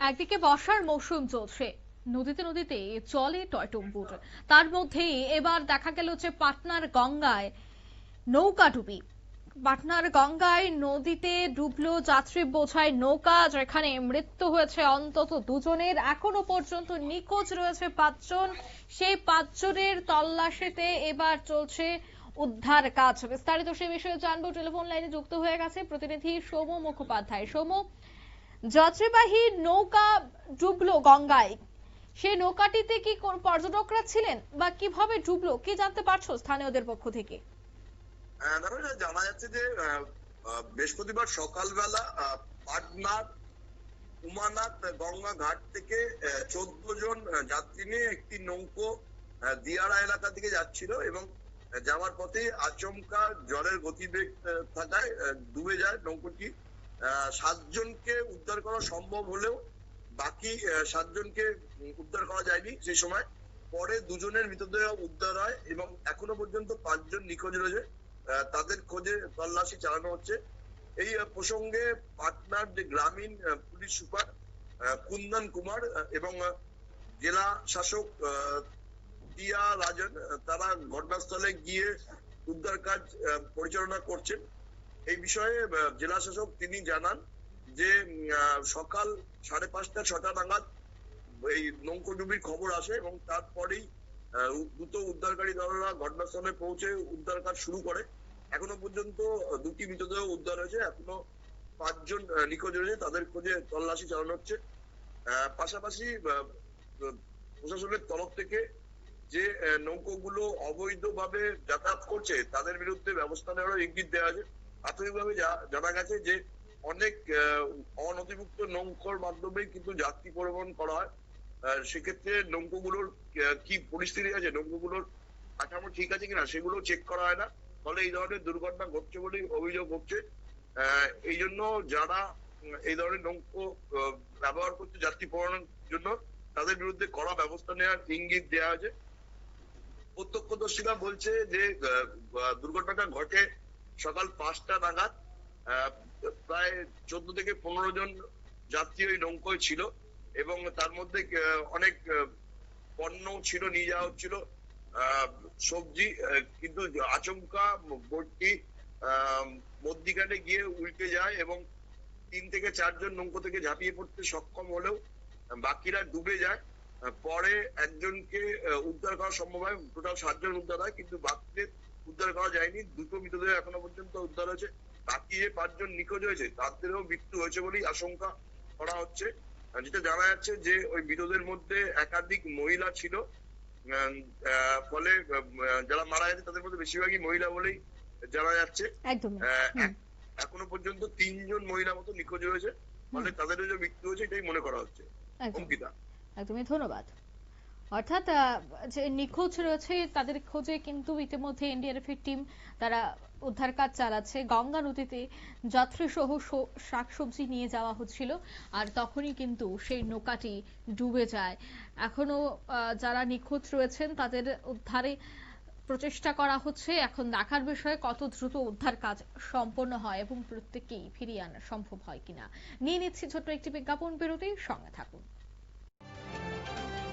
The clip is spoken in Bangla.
একদিকে বর্ষার মৌসুম চলছে, নদীতে নদীতে চলে টয়টম্বুর। তার মধ্যেই এবার দেখা গেল যে পাটনার গঙ্গায় নৌকা ডুবি। পাটনার গঙ্গায় নদীতে ডুবলো যাত্রী বোঝাই নৌকা, যেখানে মৃত্যু হয়েছে অন্তত দুজনের। এখনো পর্যন্ত নিখোঁজ রয়েছে 5 জন। সেই 5 জনের তল্লাশিতে এবার চলছে উদ্ধার কাজ। বিস্তারিত সে বিষয়ে জানবো, টেলিফোন লাইনে যুক্ত হয়ে গেছে প্রতিনিধি সৌম মুখোপাধ্যায়। সৌম, যাত্রীবাহী নৌকা ডুবলো গঙ্গায়, সেই নৌকাটিতে কি কোন পর্যটকরা ছিলেন বা কিভাবে ডুবলো, কি জানতে পারছো স্থানীয়দের পক্ষ থেকে? জানা যাচ্ছে যে বৃহস্পতিবার সকালবেলা পাটনার উমানাথ গঙ্গা ঘাট থেকে 14 জন যাত্রী নিয়ে একটি নৌকো দিয়ারা এলাকা থেকে যাচ্ছিল এবং যাওয়ার পথে আচমকা জলের গতিবেগ থাকায় ডুবে যায় নৌকোটি। 7 জনকে উদ্ধার করা সম্ভব হলেও বাকি 7 জনকে উদ্ধার করা যায়নি সেই সময়। পরে 2 জনের মৃতদেহ উদ্ধার হয় এবং এখনো পর্যন্ত 5 জন নিখোঁজ রয়েছে, তাদের খোঁজে তল্লাশি চালানো হচ্ছে। এই প্রসঙ্গে পাটনার যে গ্রামীণ পুলিশ সুপার কুন্দন কুমার এবং জেলা শাসক টিয়া রাজন তারা ঘটনাস্থলে গিয়ে উদ্ধার কাজ পরিচালনা করছেন। এই বিষয়ে জেলা শাসক তিনি জানান যে সকাল 5:30-6টা নাগাদ এই নৌকোডুবির খবর আসে এবং তারপরেই দ্রুত উদ্ধারকারী দলরা ঘটনাস্থলে পৌঁছে উদ্ধার কাজ শুরু করে। এখনো পর্যন্ত 2টি মৃতদেহ উদ্ধার হয়েছে, এখনো 5 জন নিখোঁজ রয়েছে, তাদের খোঁজে তল্লাশি চালানো হচ্ছে। পাশাপাশি প্রশাসনের তরফ থেকে যে নৌকোগুলো অবৈধভাবে যাতায়াত করছে তাদের বিরুদ্ধে ব্যবস্থা নেওয়ার ইঙ্গিত দেওয়া আছে। প্রাথমিকভাবে জানা গেছে যে অনেক অনথিভুক্ত নৌকোর মাধ্যমে কিন্তু যাত্রী পরিবহন করা হয়। সেক্ষেত্রে নৌকোগুলোর কি পরিস্থিতি আছে, নৌকোগুলোর কাঠামো ঠিক আছে কিনা সেগুলো চেক করা হয় না, ফলে এই ধরনের দুর্ঘটনা ঘটছে বলে অভিযোগ হচ্ছে। এই জন্য যারা এই ধরনের নৌকো ব্যবহার করছে যাত্রী পরিবহনের জন্য তাদের বিরুদ্ধে কড়া ব্যবস্থা নেওয়ার ইঙ্গিত দেওয়া হয়েছে। প্রত্যক্ষদর্শীরা বলছে যে দুর্ঘটনাটা ঘটে সকাল 5টা নাগাদ। প্রায় 14 থেকে 15 জন যাত্রী ওই নৌকোয় ছিল এবং তার মধ্যে অনেক পণ্য ছিল, নিয়ে যাওয়া হচ্ছিল সবজি, কিন্তু আচমকা বোটটি মধ্যিখানে গিয়ে উল্টে যায় এবং 3 থেকে 4 জন নৌকো থেকে ঝাঁপিয়ে পড়তে সক্ষম হলেও বাকিরা ডুবে যায়। পরে একজনকে উদ্ধার করা সম্ভব হয়, টোটাল 7 জন উদ্ধার হয়, কিন্তু বাকিদের উদ্ধার করা যায়নি। 2টো মৃতদেহ এখনো পর্যন্ত উদ্ধার হয়েছে। বাকি যে 5 জন নিখোঁজ হয়েছে তাদেরও মৃত্যু হয়েছে বলেই আশঙ্কা করা হচ্ছে। যেটা জানা যাচ্ছে যে ওই মৃতদের মধ্যে একাধিক মহিলা ছিল, ফলে যারা মারা গেছে তাদের মধ্যে বেশিরভাগই মহিলা বলেই জানা যাচ্ছে। এখনো পর্যন্ত 3 জন মহিলা মতো নিখোঁজ হয়েছে, ফলে তাদের যে মৃত্যু হয়েছে এটাই মনে করা হচ্ছে। অঙ্কিতা, একদমই ধন্যবাদ। অর্থাৎ যে নিখোঁজ রয়েছে তাদের খোঁজে কিন্তু ইতিমধ্যে এনডিআরএফ এর টিম তারা উদ্ধার কাজ চালাচ্ছে। গঙ্গা নদীতে যাত্রী সহ শাকসবজি নিয়ে যাওয়া হচ্ছিল আর তখনই কিন্তু সেই নৌকাটি ডুবে যায়। এখনো যারা নিখোঁজ রয়েছেন তাদের উদ্ধারে প্রচেষ্টা করা হচ্ছে। এখন দেখার বিষয় কত দ্রুত উদ্ধার কাজ সম্পন্ন হয় এবং প্রত্যেককেই ফিরিয়ে আনা সম্ভব হয় কিনা। নিয়ে নিচ্ছি ছোট্ট একটি বিজ্ঞাপন বিরতি, সঙ্গে থাকুন।